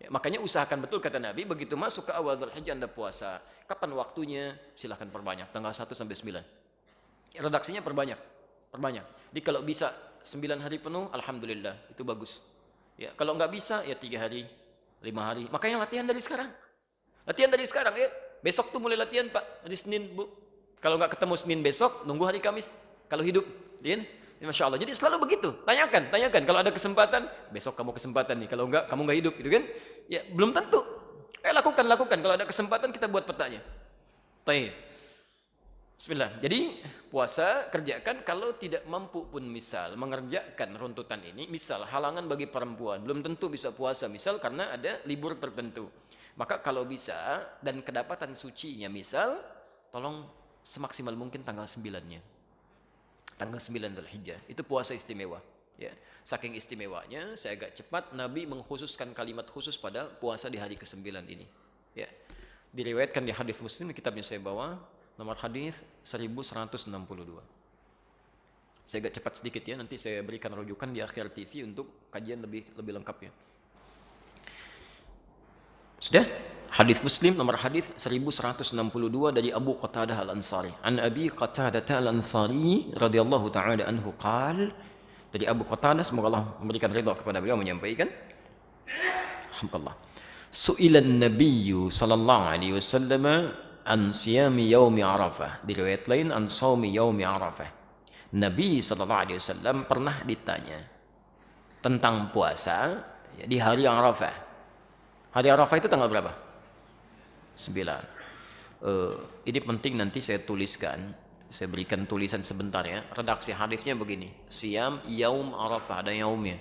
Ya, makanya usahakan betul kata Nabi, begitu masuk ke awal Dzulhijjah Anda puasa. Kapan waktunya? Silahkan perbanyak, tanggal 1 sampai 9. Ya, redaksinya perbanyak. Perbanyak. Jadi kalau bisa 9 hari penuh, alhamdulillah, itu bagus. Ya, kalau nggak bisa, ya 3 hari, 5 hari. Makanya latihan dari sekarang. Latihan dari sekarang, ya. Besok tuh mulai latihan, Pak. Hari Senin, Bu. Kalau nggak ketemu Senin besok, nunggu hari Kamis. Kalau hidup, ya. Masya Allah. Jadi selalu begitu. Tanyakan. Kalau ada kesempatan, besok kamu kesempatan nih. Kalau enggak, kamu enggak hidup, gitu kan? Ya, belum tentu. Lakukan. Kalau ada kesempatan, kita buat petanya. Baik. Bismillah. Jadi, puasa kerjakan. Kalau tidak mampu pun misal, mengerjakan runtutan ini, misal halangan bagi perempuan, belum tentu bisa puasa, misal karena ada libur tertentu. Maka kalau bisa, dan kedapatan sucinya misal, tolong semaksimal mungkin tanggal 9-nya. Tanggal 9 Dzulhijjah itu puasa istimewa, ya. Saking istimewanya, saya agak cepat, Nabi mengkhususkan kalimat khusus pada puasa di hari ke-9 ini, ya. Diriwayatkan di hadis Muslim, kitabnya saya bawa, nomor hadis 1162. Saya agak cepat sedikit ya, nanti saya berikan rujukan di akhir TV untuk kajian lebih lengkapnya. Sudah? Hadis Muslim nomor hadis 1162 dari Abu Qatadah Al-Ansari. An Abi Qatadah Al-Ansari radhiyallahu taala anhu qala, dari Abu Qatadah, semoga Allah memberikan ridha kepada beliau, menyampaikan, alhamdulillah, su'ilan nabiyyu sallallahu alaihi wasallam an siyami yaumi Arafah. Di riwayat lain an shaumi yaumi Arafah. Nabi sallallahu alaihi wasallam pernah ditanya tentang puasa ya, di hari Arafah. Hari Arafah itu tanggal berapa? 9. Ini penting, nanti saya tuliskan, saya berikan tulisan sebentar ya. Redaksi hadisnya begini, Siyam Yaum Arafah, ada yaumnya.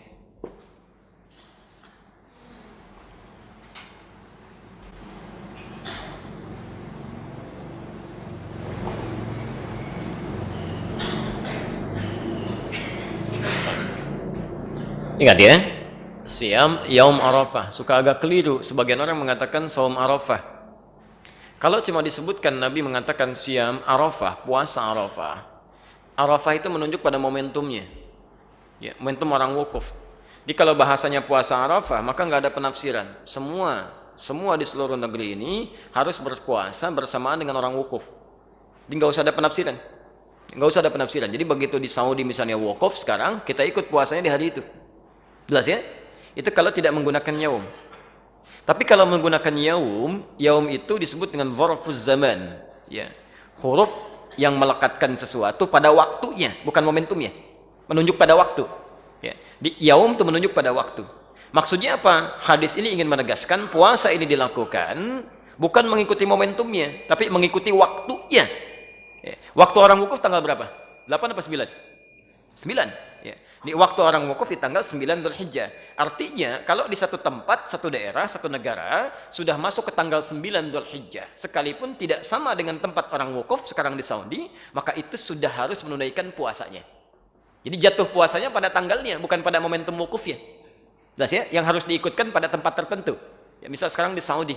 Ingat ya, Siyam Yaum Arafah. Suka agak keliru, sebagian orang mengatakan Saum Arafah. Kalau cuma disebutkan Nabi mengatakan Siyam Arafah, puasa Arafah, Arafah itu menunjuk pada momentumnya, ya, momentum orang wukuf. Jadi kalau bahasanya puasa Arafah, maka nggak ada penafsiran. Semua di seluruh negeri ini harus berpuasa bersamaan dengan orang wukuf. Jadi nggak usah ada penafsiran. Jadi begitu di Saudi misalnya wukuf sekarang, kita ikut puasanya di hari itu. Jelas ya? Itu kalau tidak menggunakan yaum. Tapi kalau menggunakan yaum itu disebut dengan dzarfuz zaman, ya. Huruf yang melekatkan sesuatu pada waktunya, bukan momentumnya. Menunjuk pada waktu. Ya. Di yaum itu menunjuk pada waktu. Maksudnya apa? Hadis ini ingin menegaskan puasa ini dilakukan bukan mengikuti momentumnya, tapi mengikuti waktunya. Ya. Waktu orang wukuf tanggal berapa? 8 apa 9? 9. Ya. Di waktu orang wukuf di tanggal 9 Dzulhijjah. Artinya kalau di satu tempat, satu daerah, satu negara sudah masuk ke tanggal 9 Dzulhijjah, sekalipun tidak sama dengan tempat orang wukuf sekarang di Saudi, maka itu sudah harus menunaikan puasanya. Jadi jatuh puasanya pada tanggalnya, bukan pada momentum wukufnya. Jelas ya? Yang harus diikutkan pada tempat tertentu. Ya, misal sekarang di Saudi.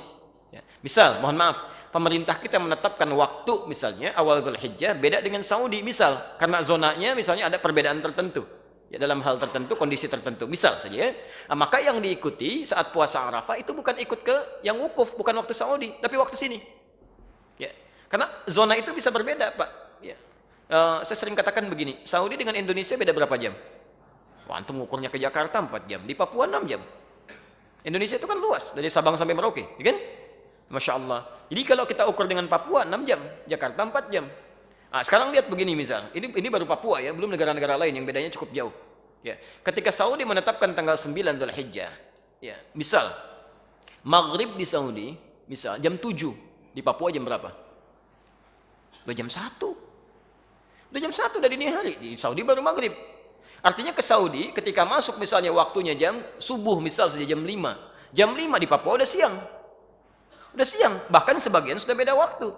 Ya. Misal, mohon maaf, pemerintah kita menetapkan waktu misalnya awal Dzulhijjah beda dengan Saudi, misal karena zonanya misalnya ada perbedaan tertentu. Ya, dalam hal tertentu, kondisi tertentu, misal saja ya. Nah, maka yang diikuti saat puasa Arafah itu bukan ikut ke yang wukuf, bukan waktu Saudi, tapi waktu sini. Ya. Karena zona itu bisa berbeda, Pak. Ya. Saya sering katakan begini, Saudi dengan Indonesia beda berapa jam? Wah, antum ukurnya ke Jakarta 4 jam, di Papua 6 jam. Indonesia itu kan luas, dari Sabang sampai Merauke, ya kan? Masya Allah. Jadi kalau kita ukur dengan Papua 6 jam, Jakarta 4 jam. Nah, sekarang lihat begini misal, ini baru Papua ya, belum negara-negara lain yang bedanya cukup jauh. Ya, ketika Saudi menetapkan tanggal 9 Dzulhijjah, ya, misal maghrib di Saudi, misal jam 7, di Papua jam berapa? Udah jam 1. Udah jam 1 dari dini hari, di Saudi baru maghrib. Artinya ke Saudi ketika masuk misalnya waktunya jam subuh misal saja jam 5. Jam 5 di Papua udah siang. Udah siang, bahkan sebagian sudah beda waktu.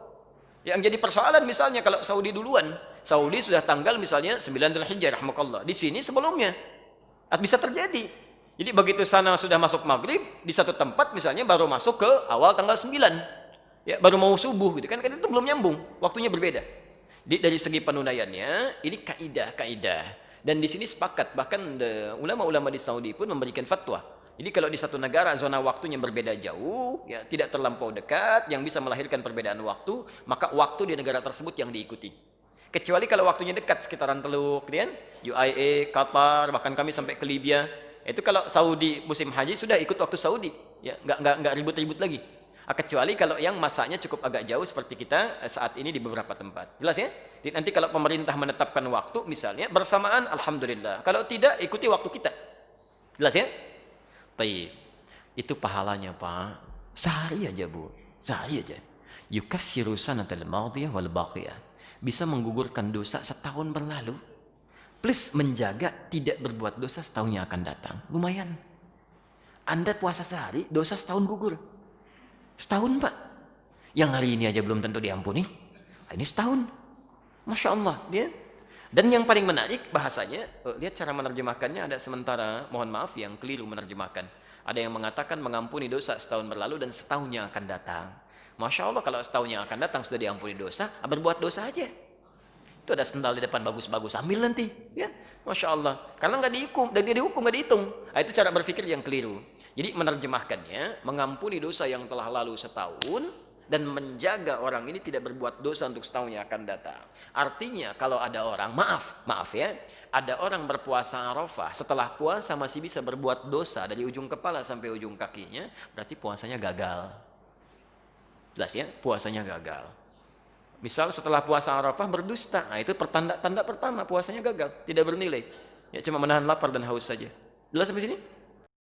Yang jadi persoalan misalnya kalau Saudi duluan, Saudi sudah tanggal misalnya 9 Dzulhijjah rahmakallah. Di sini sebelumnya. Bisa terjadi. Jadi begitu sana sudah masuk maghrib, di satu tempat misalnya baru masuk ke awal tanggal 9. Ya, baru mau subuh gitu kan itu belum nyambung, waktunya berbeda. Dari segi penunaiannya, ini kaidah. Dan di sini sepakat, bahkan ulama-ulama di Saudi pun memberikan fatwa. Jadi kalau di satu negara zona waktunya berbeda jauh, ya tidak terlampau dekat, yang bisa melahirkan perbedaan waktu, maka waktu di negara tersebut yang diikuti. Kecuali kalau waktunya dekat sekitaran Teluk, kemudian UAE, Qatar, bahkan kami sampai ke Libya. Itu kalau Saudi musim haji sudah ikut waktu Saudi, ya nggak ribut-ribut lagi. Kecuali kalau yang masanya cukup agak jauh seperti kita saat ini di beberapa tempat. Jelas ya? Jadi nanti kalau pemerintah menetapkan waktu misalnya bersamaan, alhamdulillah. Kalau tidak, ikuti waktu kita. Jelas ya? Taib. Itu pahalanya, Pak. Sehari aja, Bu. Sehari aja. Yukaffiru sanatal madiyah wal baqiyah. Bisa menggugurkan dosa setahun berlalu. Plus menjaga tidak berbuat dosa setahun yang akan datang. Lumayan. Anda puasa sehari, dosa setahun gugur. Setahun, Pak. Yang hari ini aja belum tentu diampuni. Ini setahun. Masya Allah. Dia. Dan yang paling menarik bahasanya, lihat cara menerjemahkannya ada sementara, mohon maaf yang keliru menerjemahkan. Ada yang mengatakan mengampuni dosa setahun berlalu dan setahun yang akan datang. Masya Allah kalau setahun yang akan datang sudah diampuni dosa, berbuat dosa aja. Itu ada sendal di depan bagus-bagus, ambil nanti. Ya, Masya Allah. Karena nggak dihukum, dan dia dihukum nggak dihitung. Itu cara berpikir yang keliru. Jadi menerjemahkannya, mengampuni dosa yang telah lalu setahun, dan menjaga orang ini tidak berbuat dosa untuk setahun yang akan datang. Artinya kalau ada orang, maaf ya, ada orang berpuasa Arafah, setelah puasa masih bisa berbuat dosa dari ujung kepala sampai ujung kakinya, berarti puasanya gagal. Jelas ya, puasanya gagal. Misal setelah puasa Arafah berdusta, itu tanda pertama puasanya gagal, tidak bernilai. Ya cuma menahan lapar dan haus saja. Jelas sampai sini?